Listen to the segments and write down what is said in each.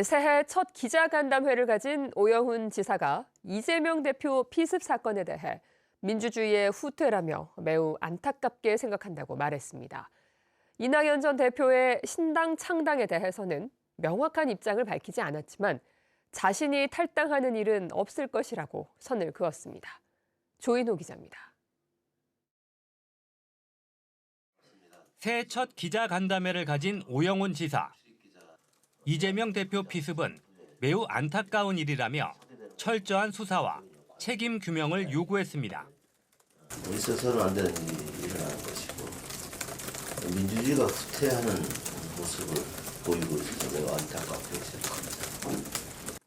새해 첫 기자간담회를 가진 오영훈 지사가 이재명 대표 피습 사건에 대해 민주주의의 후퇴라며 매우 안타깝게 생각한다고 말했습니다. 이낙연 전 대표의 신당 창당에 대해서는 명확한 입장을 밝히지 않았지만 자신이 탈당하는 일은 없을 것이라고 선을 그었습니다. 조인호 기자입니다. 새해 첫 기자간담회를 가진 오영훈 지사. 이재명 대표 피습은 매우 안타까운 일이라며 철저한 수사와 책임 규명을 요구했습니다. 있어서는 안 되는 일이 일어나는 것이고 민주주의가 후퇴하는 모습을 보이고 있어서 매우 안타깝게 생각합니다.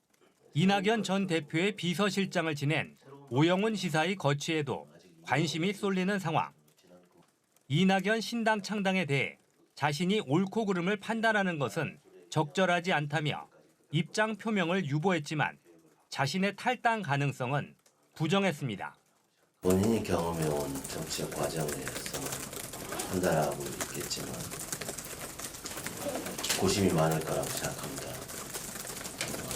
이낙연 전 대표의 비서실장을 지낸 오영훈 지사의 거취에도 관심이 쏠리는 상황. 이낙연 신당 창당에 대해 자신이 옳고 그름을 판단하는 것은 적절하지 않다며 입장 표명을 유보했지만 자신의 탈당 가능성은 부정했습니다. 본인이 경험해온 정치적 과정에 의해서 판단하고 있겠지만 고심이 많을 거라고 생각합니다.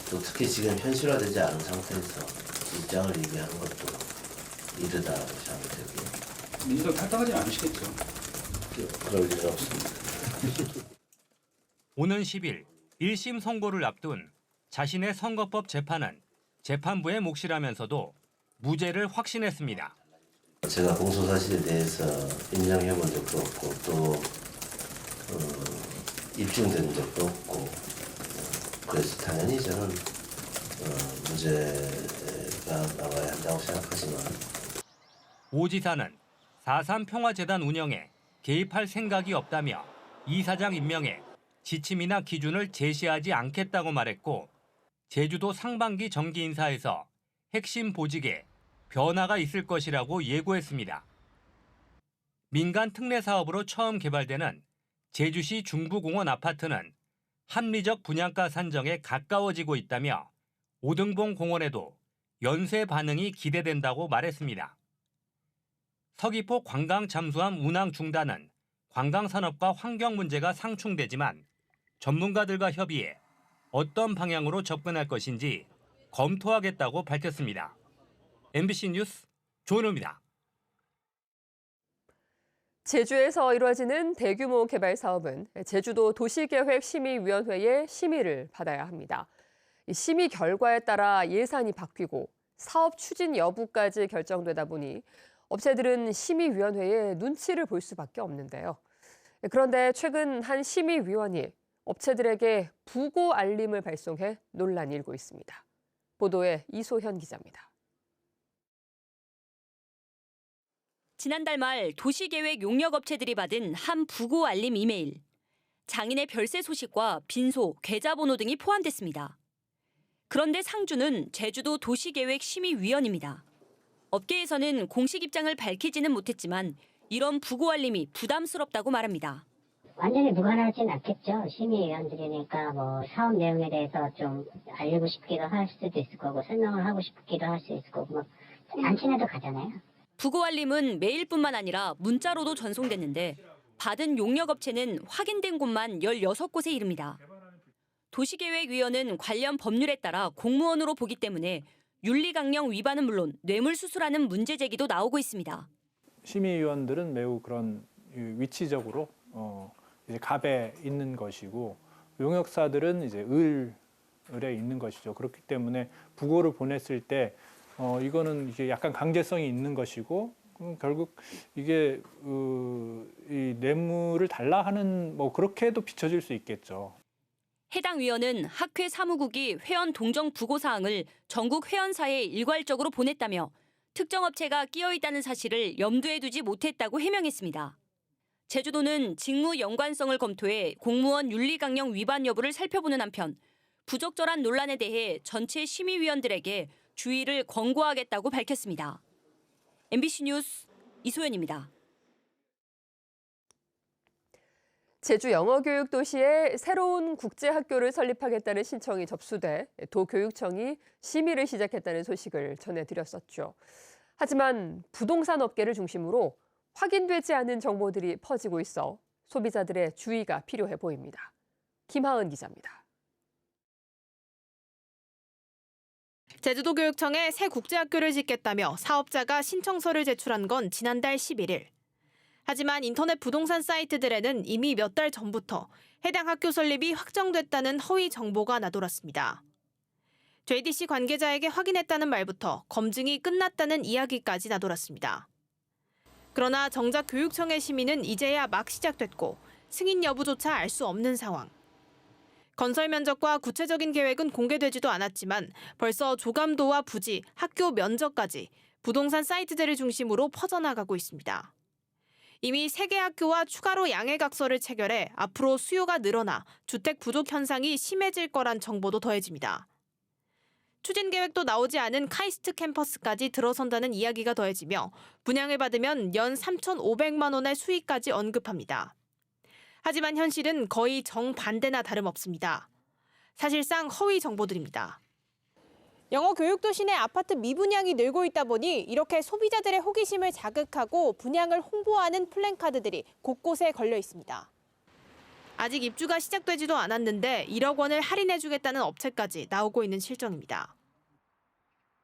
또 특히 지금 현실화되지 않은 상태에서 입장을 얘기하는 것도 이르다라고 생각되고요. 민주당 탈당하지 않으시겠죠? 그럴 일은 없습니다. 오는 10일 1심 선고를 앞둔 자신의 선거법 재판은 재판부의 몫이라면서도 무죄를 확신했습니다. 제가 공소사실에 대해서 인정해 본 적도 없고 또 입증된 적도 없고 그래서 당연히 저는 무죄가 나와야 한다고 생각하지만 오 지사는 4.3 평화재단 운영에 개입할 생각이 없다며 이사장 임명에 지침이나 기준을 제시하지 않겠다고 말했고 제주도 상반기 정기 인사에서 핵심 보직에 변화가 있을 것이라고 예고했습니다. 민간 특례 사업으로 처음 개발되는 제주시 중부공원 아파트는 합리적 분양가 산정에 가까워지고 있다며 오등봉 공원에도 연쇄 반응이 기대된다고 말했습니다. 서귀포 관광 잠수함 운항 중단은 관광산업과 환경 문제가 상충되지만 전문가들과 협의해 어떤 방향으로 접근할 것인지 검토하겠다고 밝혔습니다. MBC 뉴스 조은호입니다. 제주에서 이루어지는 대규모 개발 사업은 제주도 도시계획심의위원회의 심의를 받아야 합니다. 심의 결과에 따라 예산이 바뀌고 사업 추진 여부까지 결정되다 보니 업체들은 심의위원회의 눈치를 볼 수밖에 없는데요. 그런데 최근 한 심의위원이 업체들에게 부고 알림을 발송해 논란이 일고 있습니다. 보도에 이소현 기자입니다. 지난달 말 도시계획 용역업체들이 받은 한 부고 알림 이메일. 장인의 별세 소식과 빈소, 계좌번호 등이 포함됐습니다. 그런데 상주는 제주도 도시계획심의위원입니다. 업계에서는 공식 입장을 밝히지는 못했지만 이런 부고 알림이 부담스럽다고 말합니다. 완전히 무관하진 않겠죠. 심의위원들이니까 사업 내용에 대해서 좀 알리고 싶기도 할 수도 있을 거고 설명을 하고 싶기도 할 수 있을 거고 안 친해도 가잖아요. 부고 알림은 메일뿐만 아니라 문자로도 전송됐는데 받은 용역업체는 확인된 곳만 16곳에 이릅니다. 도시계획위원은 관련 법률에 따라 공무원으로 보기 때문에 윤리강령 위반은 물론 뇌물수수라는 문제 제기도 나오고 있습니다. 심의위원들은 매우 그런 위치적으로 이제 갑에 있는 것이고 용역사들은 이제 을에 있는 것이죠. 그렇기 때문에 부고를 보냈을 때 이거는 이게 약간 강제성이 있는 것이고 결국 이게 이 뇌물을 달라 하는 그렇게도 비춰질 수 있겠죠. 해당 위원은 학회 사무국이 회원 동정 부고 사항을 전국 회원사에 일괄적으로 보냈다며 특정 업체가 끼어 있다는 사실을 염두에 두지 못했다고 해명했습니다. 제주도는 직무 연관성을 검토해 공무원 윤리강령 위반 여부를 살펴보는 한편 부적절한 논란에 대해 전체 심의위원들에게 주의를 권고하겠다고 밝혔습니다. MBC 뉴스 이소연입니다. 제주 영어교육 도시에 새로운 국제학교를 설립하겠다는 신청이 접수돼 도교육청이 심의를 시작했다는 소식을 전해드렸었죠. 하지만 부동산 업계를 중심으로 확인되지 않은 정보들이 퍼지고 있어 소비자들의 주의가 필요해 보입니다. 김하은 기자입니다. 제주도교육청에 새 국제학교를 짓겠다며 사업자가 신청서를 제출한 건 지난달 11일. 하지만 인터넷 부동산 사이트들에는 이미 몇 달 전부터 해당 학교 설립이 확정됐다는 허위 정보가 나돌았습니다. JDC 관계자에게 확인했다는 말부터 검증이 끝났다는 이야기까지 나돌았습니다. 그러나 정작 교육청의 심의는 이제야 막 시작됐고 승인 여부조차 알 수 없는 상황. 건설 면적과 구체적인 계획은 공개되지도 않았지만 벌써 조감도와 부지, 학교 면적까지 부동산 사이트들을 중심으로 퍼져나가고 있습니다. 이미 3개 학교와 추가로 양해각서를 체결해 앞으로 수요가 늘어나 주택 부족 현상이 심해질 거란 정보도 더해집니다. 추진 계획도 나오지 않은 카이스트 캠퍼스까지 들어선다는 이야기가 더해지며 분양을 받으면 연 3,500만 원의 수익까지 언급합니다. 하지만 현실은 거의 정반대나 다름없습니다. 사실상 허위 정보들입니다. 영어 교육도시 내 아파트 미분양이 늘고 있다 보니 이렇게 소비자들의 호기심을 자극하고 분양을 홍보하는 플랜카드들이 곳곳에 걸려 있습니다. 아직 입주가 시작되지도 않았는데 1억 원을 할인해주겠다는 업체까지 나오고 있는 실정입니다.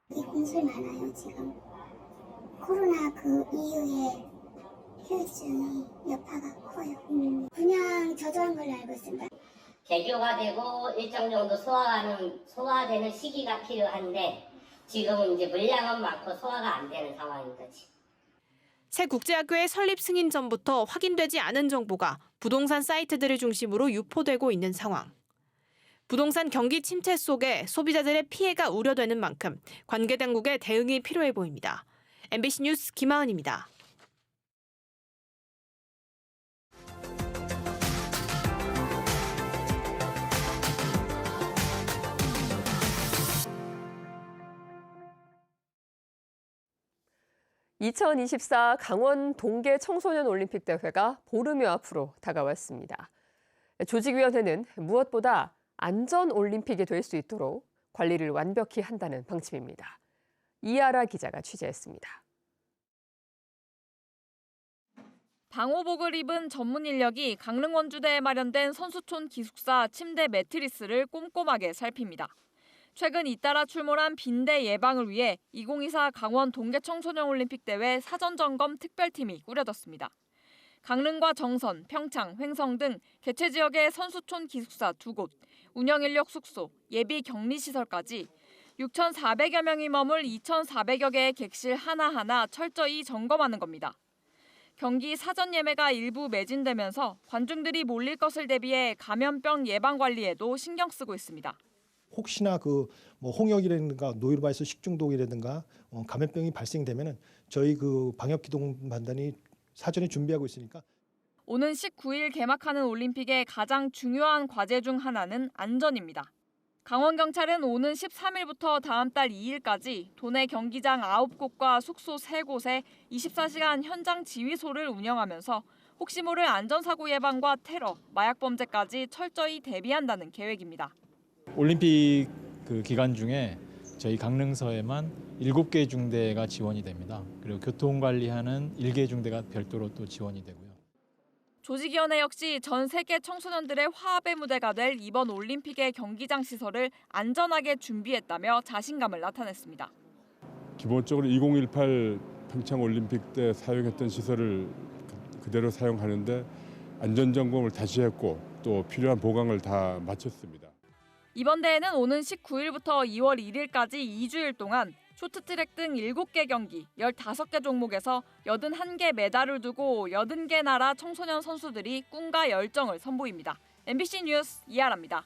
공술 많아요, 지금. 코로나 그 이후에 휴증이 여파가 커요. 그냥 저조한 걸로 알고 있습니다. 개교가 되고 일정 정도 소화되는 시기가 필요한데 지금은 이제 물량은 많고 소화가 안 되는 상황인 거지. 새 국제학교의 설립 승인 전부터 확인되지 않은 정보가 부동산 사이트들을 중심으로 유포되고 있는 상황. 부동산 경기 침체 속에 소비자들의 피해가 우려되는 만큼 관계 당국의 대응이 필요해 보입니다. MBC 뉴스 김하은입니다. (2024) 강원 동계 청소년 올림픽 대회가 보름여 앞으로 다가왔습니다. 조직위원회는 무엇보다 안전 올림픽이 될 수 있도록 관리를 완벽히 한다는 방침입니다. 이하라 기자가 취재했습니다. 방호복을 입은 전문 인력이 강릉 원주대에 마련된 선수촌 기숙사 침대 매트리스를 꼼꼼하게 살핍니다. 최근 잇따라 출몰한 빈대 예방을 위해 2024 강원 동계 청소년 올림픽 대회 사전 점검 특별팀이 꾸려졌습니다. 강릉과 정선, 평창, 횡성 등 개최 지역의 선수촌 기숙사 2곳, 운영 인력 숙소, 예비 격리시설까지 6,400여 명이 머물 2,400여 개의 객실 하나하나 철저히 점검하는 겁니다. 경기 사전 예매가 일부 매진되면서 관중들이 몰릴 것을 대비해 감염병 예방 관리에도 신경 쓰고 있습니다. 혹시나 홍역이라든가 노이로바이러스 식중독이라든가 감염병이 발생되면은 저희 방역기동반단이 사전에 준비하고 있으니까. 오는 19일 개막하는 올림픽의 가장 중요한 과제 중 하나는 안전입니다. 강원경찰은 오는 13일부터 다음 달 2일까지 도내 경기장 9곳과 숙소 3곳에 24시간 현장 지휘소를 운영하면서 혹시 모를 안전사고 예방과 테러, 마약범죄까지 철저히 대비한다는 계획입니다. 올림픽 기간 중에 저희 강릉서에만 7개 중대가 지원이 됩니다. 그리고 교통관리하는 1개 중대가 별도로 또 지원이 되고요. 조직위원회 역시 전 세계 청소년들의 화합의 무대가 될 이번 올림픽의 경기장 시설을 안전하게 준비했다며 자신감을 나타냈습니다. 기본적으로 2018 평창올림픽 때 사용했던 시설을 그대로 사용하는데 안전점검을 다시 했고 또 필요한 보강을 다 마쳤습니다. 이번 대회는 오는 19일부터 2월 1일까지 2주일 동안 쇼트트랙 등 7개 경기, 15개 종목에서 81개 메달을 두고 80개 나라 청소년 선수들이 꿈과 열정을 선보입니다. MBC 뉴스 이하라입니다.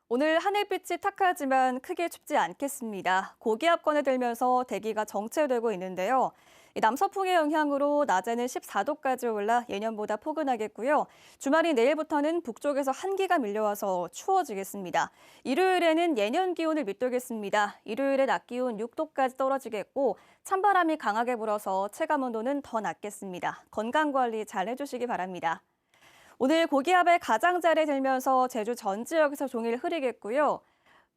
오늘 하늘빛이 탁하지만 크게 춥지 않겠습니다. 고기압권에 들면서 대기가 정체되고 있는데요. 남서풍의 영향으로 낮에는 14도까지 올라 예년보다 포근하겠고요. 주말인 내일부터는 북쪽에서 한기가 밀려와서 추워지겠습니다. 일요일에는 예년 기온을 밑돌겠습니다. 일요일에 낮 기온 6도까지 떨어지겠고 찬바람이 강하게 불어서 체감온도는 더 낮겠습니다. 건강관리 잘 해주시기 바랍니다. 오늘 고기압의 가장자리에 들면서 제주 전 지역에서 종일 흐리겠고요.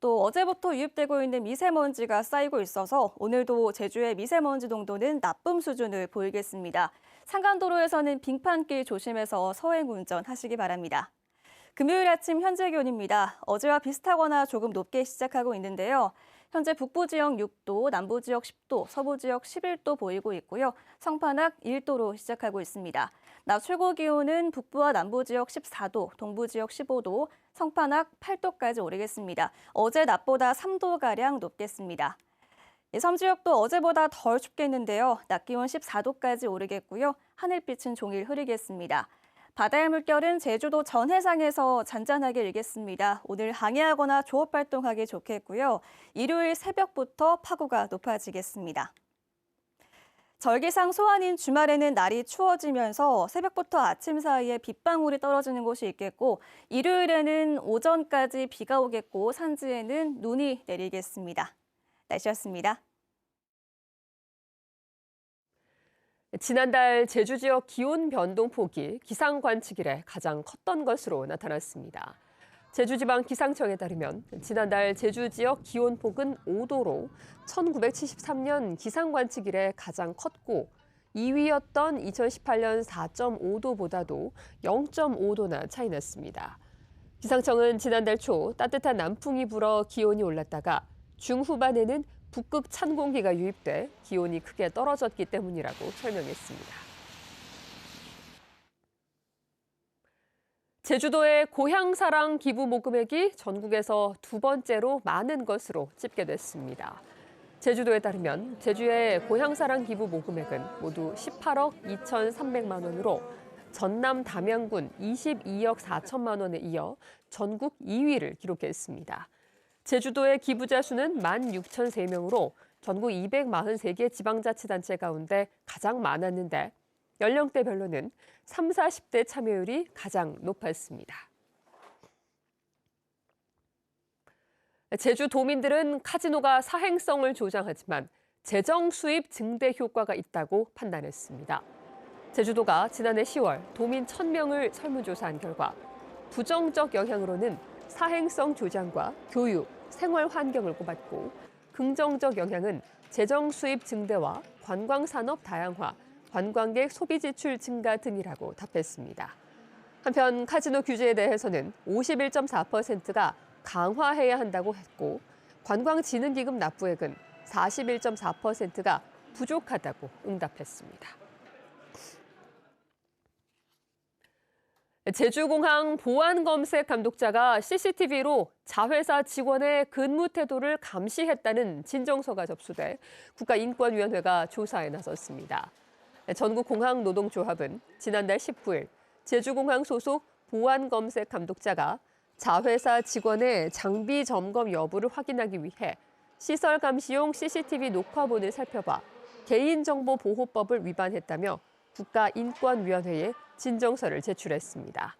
또 어제부터 유입되고 있는 미세먼지가 쌓이고 있어서 오늘도 제주의 미세먼지 농도는 나쁨 수준을 보이겠습니다. 산간도로에서는 빙판길 조심해서 서행 운전하시기 바랍니다. 금요일 아침 현재 기온입니다. 어제와 비슷하거나 조금 높게 시작하고 있는데요. 현재 북부 지역 6도, 남부 지역 10도, 서부 지역 11도 보이고 있고요. 성판악 1도로 시작하고 있습니다. 낮 최고 기온은 북부와 남부 지역 14도, 동부 지역 15도, 성판악 8도까지 오르겠습니다. 어제 낮보다 3도가량 높겠습니다. 섬 지역도 어제보다 덜 춥겠는데요. 낮 기온 14도까지 오르겠고요. 하늘빛은 종일 흐리겠습니다. 바다의 물결은 제주도 전 해상에서 잔잔하게 일겠습니다. 오늘 항해하거나 조업 활동하기 좋겠고요. 일요일 새벽부터 파고가 높아지겠습니다. 절기상 소환인 주말에는 날이 추워지면서 새벽부터 아침 사이에 빗방울이 떨어지는 곳이 있겠고 일요일에는 오전까지 비가 오겠고 산지에는 눈이 내리겠습니다. 날씨였습니다. 지난달 제주 지역 기온 변동폭이 기상 관측 이래 가장 컸던 것으로 나타났습니다. 제주지방기상청에 따르면 지난달 제주 지역 기온폭은 5도로 1973년 기상 관측 이래 가장 컸고 2위였던 2018년 4.5도보다도 0.5도나 차이 났습니다. 기상청은 지난달 초 따뜻한 남풍이 불어 기온이 올랐다가 중후반에는 북극 찬 공기가 유입돼 기온이 크게 떨어졌기 때문이라고 설명했습니다. 제주도의 고향사랑 기부 모금액이 전국에서 두 번째로 많은 것으로 집계됐습니다. 제주도에 따르면 제주의 고향사랑 기부 모금액은 모두 18억 2,300만 원으로 전남 담양군 22억 4천만 원에 이어 전국 2위를 기록했습니다. 제주도의 기부자 수는 16,003명으로 전국 243개 지방자치단체 가운데 가장 많았는데 연령대별로는 3, 40대 참여율이 가장 높았습니다. 제주 도민들은 카지노가 사행성을 조장하지만 재정 수입 증대 효과가 있다고 판단했습니다. 제주도가 지난해 10월 도민 1,000명을 설문조사한 결과 부정적 영향으로는 사행성 조장과 교육, 생활 환경을 꼽았고 긍정적 영향은 재정 수입 증대와 관광산업 다양화, 관광객 소비 지출 증가 등이라고 답했습니다. 한편 카지노 규제에 대해서는 51.4%가 강화해야 한다고 했고 관광진흥기금 납부액은 41.4%가 부족하다고 응답했습니다. 제주공항 보안검색 감독자가 CCTV로 자회사 직원의 근무 태도를 감시했다는 진정서가 접수돼 국가인권위원회가 조사에 나섰습니다. 전국공항노동조합은 지난달 19일 제주공항 소속 보안검색 감독자가 자회사 직원의 장비 점검 여부를 확인하기 위해 시설 감시용 CCTV 녹화본을 살펴봐 개인정보보호법을 위반했다며 국가인권위원회에 진정서를 제출했습니다.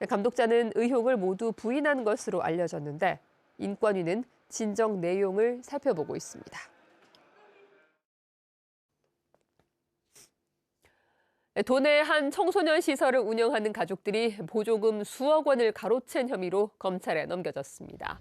감독자는 의혹을 모두 부인한 것으로 알려졌는데 인권위는 진정 내용을 살펴보고 있습니다. 도내 한 청소년 시설을 운영하는 가족들이 보조금 수억 원을 가로챈 혐의로 검찰에 넘겨졌습니다.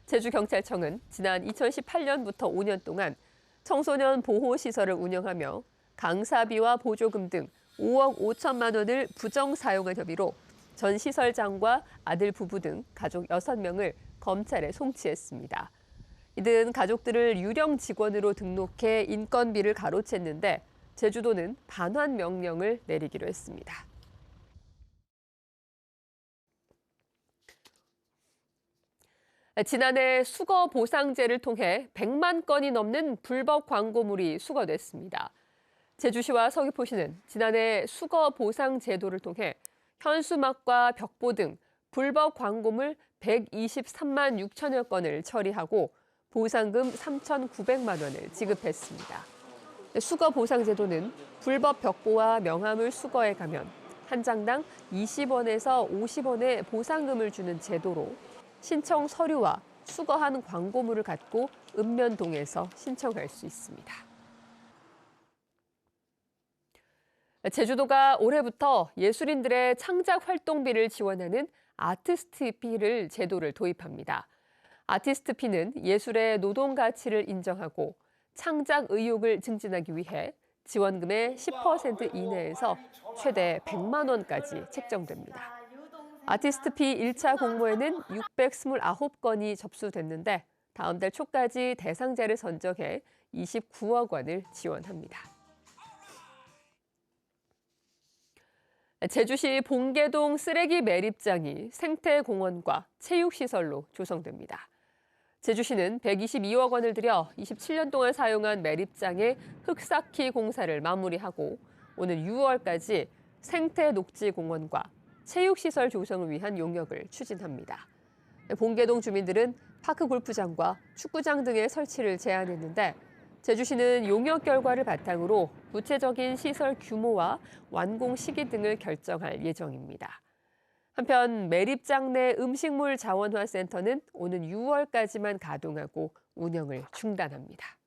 제주경찰청은 지난 2018년부터 5년 동안 청소년 보호시설을 운영하며 강사비와 보조금 등 5억 5천만 원을 부정 사용한 혐의로 전 시설장과 아들 부부 등 가족 6명을 검찰에 송치했습니다. 이들은 가족들을 유령 직원으로 등록해 인건비를 가로챘는데 제주도는 반환 명령을 내리기로 했습니다. 지난해 수거 보상제를 통해 100만 건이 넘는 불법 광고물이 수거됐습니다. 제주시와 서귀포시는 지난해 수거 보상 제도를 통해 현수막과 벽보 등 불법 광고물 123만 6천여 건을 처리하고 보상금 3,900만 원을 지급했습니다. 수거 보상 제도는 불법 벽보와 명함을 수거해 가면 한 장당 20원에서 50원의 보상금을 주는 제도로 신청 서류와 수거한 광고물을 갖고 읍면동에서 신청할 수 있습니다. 제주도가 올해부터 예술인들의 창작 활동비를 지원하는 아티스트비를 제도를 도입합니다. 아티스트 피는 예술의 노동 가치를 인정하고 창작 의욕을 증진하기 위해 지원금의 10% 이내에서 최대 100만 원까지 책정됩니다. 아티스트 피 1차 공모에는 629건이 접수됐는데 다음 달 초까지 대상자를 선정해 29억 원을 지원합니다. 제주시 봉계동 쓰레기 매립장이 생태공원과 체육시설로 조성됩니다. 제주시는 122억 원을 들여 27년 동안 사용한 매립장의 흙쌓기 공사를 마무리하고 오는 6월까지 생태녹지공원과 체육시설 조성을 위한 용역을 추진합니다. 봉계동 주민들은 파크 골프장과 축구장 등의 설치를 제안했는데 제주시는 용역 결과를 바탕으로 구체적인 시설 규모와 완공 시기 등을 결정할 예정입니다. 한편 매립장 내 음식물 자원화 센터는 오는 6월까지만 가동하고 운영을 중단합니다.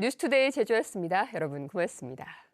뉴스투데이 제주였습니다. 여러분 고맙습니다.